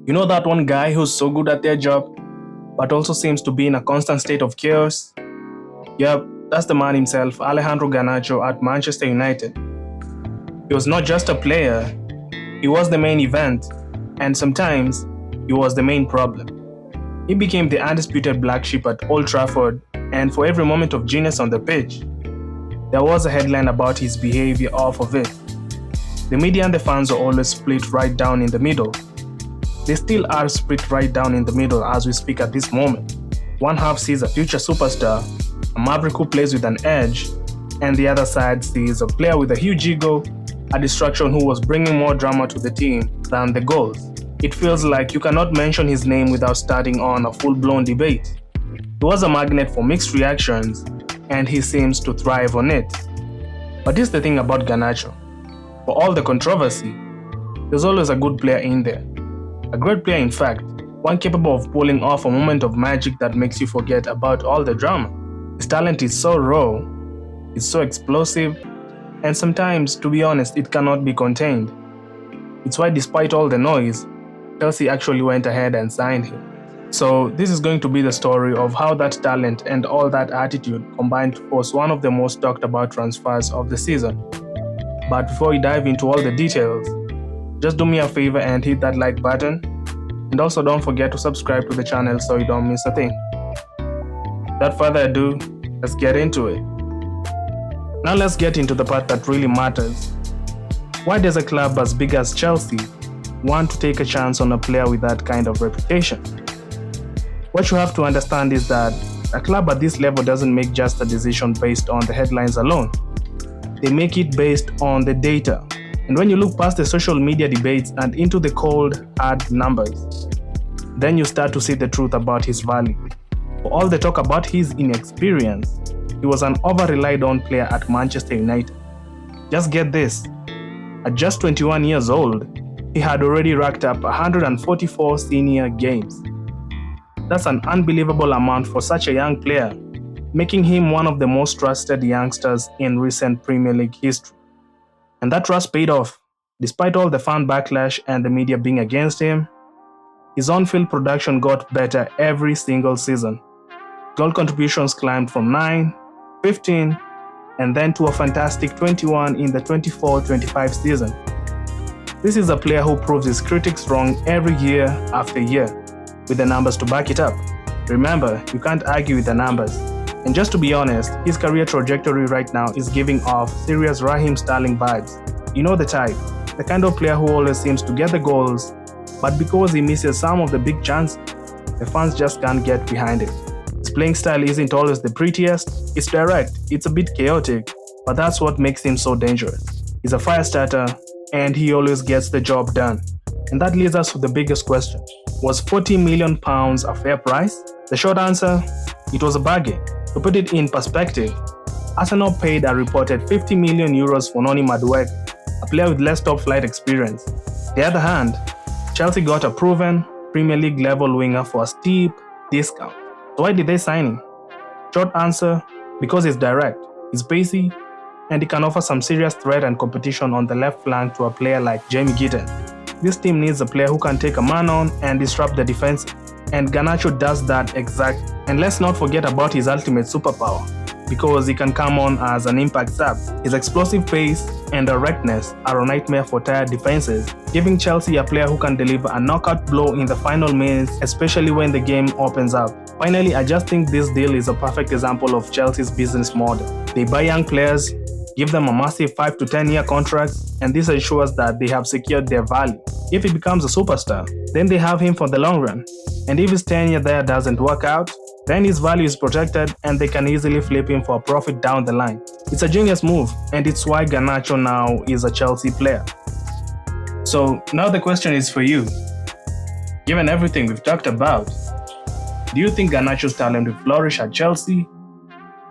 You know that one guy who's so good at their job, but also seems to be in a constant state of chaos? Yep, that's the man himself, Alejandro Garnacho at Manchester United. He was not just a player, he was the main event, and sometimes he was the main problem. He became the undisputed black sheep at Old Trafford, and for every moment of genius on the pitch, there was a headline about his behavior off of it. The media and the fans are always split right down in the middle. They still are split right down in the middle as we speak at this moment. One half sees a future superstar, a maverick who plays with an edge, and the other side sees a player with a huge ego, a distraction who was bringing more drama to the team than the goals. It feels like you cannot mention his name without starting on a full-blown debate. He was a magnet for mixed reactions, and he seems to thrive on it. But here's the thing about Garnacho. For all the controversy, there's always a good player in there. A great player, in fact, one capable of pulling off a moment of magic that makes you forget about all the drama. His talent is so raw, it's so explosive, and sometimes, to be honest, it cannot be contained. It's why despite all the noise, Chelsea actually went ahead and signed him. So this is going to be the story of how that talent and all that attitude combined to force one of the most talked about transfers of the season. But before we dive into all the details, just do me a favor and hit that like button, and also don't forget to subscribe to the channel so you don't miss a thing. Without further ado, let's get into it. Now let's get into the part that really matters. Why does a club as big as Chelsea want to take a chance on a player with that kind of reputation? What you have to understand is that a club at this level doesn't make just a decision based on the headlines alone. They make it based on the data. And when you look past the social media debates and into the cold, hard numbers, then you start to see the truth about his value. For all the talk about his inexperience, he was an over-relied on player at Manchester United. Just get this, at just 21 years old, he had already racked up 144 senior games. That's an unbelievable amount for such a young player, making him one of the most trusted youngsters in recent Premier League history. And that trust paid off. Despite all the fan backlash and the media being against him, his on-field production got better every single season. Goal contributions climbed from 9, 15, and then to a fantastic 21 in the 24-25 season. This is a player who proves his critics wrong every year after year, with the numbers to back it up. Remember, you can't argue with the numbers. And just to be honest, his career trajectory right now is giving off serious Raheem Sterling vibes. You know the type, the kind of player who always seems to get the goals, but because he misses some of the big chances, the fans just can't get behind it. His playing style isn't always the prettiest, it's direct, it's a bit chaotic, but that's what makes him so dangerous. He's a fire starter, and he always gets the job done. And that leads us to the biggest question. Was £40 million a fair price? The short answer, it was a bargain. To put it in perspective, Arsenal paid a reported 50 million euros for Noni Madueke, a player with less top-flight experience. On the other hand, Chelsea got a proven Premier League level winger for a steep discount. So why did they sign him? Short answer, because he's direct, he's pacey, and he can offer some serious threat and competition on the left flank to a player like Jamie Gittens. This team needs a player who can take a man on and disrupt the defense, and Garnacho does that exactly. And let's not forget about his ultimate superpower, because he can come on as an impact sub. His explosive pace and directness are a nightmare for tired defenses, giving Chelsea a player who can deliver a knockout blow in the final minutes, especially when the game opens up. Finally, I just think this deal is a perfect example of Chelsea's business model. They buy young players, give them a massive 5 to 10 year contracts, and this ensures that they have secured their value. If he becomes a superstar, then they have him for the long run. And if his tenure there doesn't work out, then his value is protected and they can easily flip him for a profit down the line. It's a genius move, and it's why Garnacho now is a Chelsea player. So now the question is for you. Given everything we've talked about, do you think Garnacho's talent will flourish at Chelsea?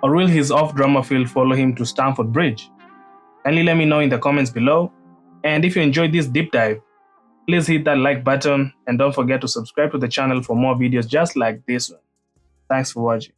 Or will his off-drama field follow him to Stamford Bridge? Kindly let me know in the comments below. And if you enjoyed this deep dive, please hit that like button and don't forget to subscribe to the channel for more videos just like this one. Thanks for watching.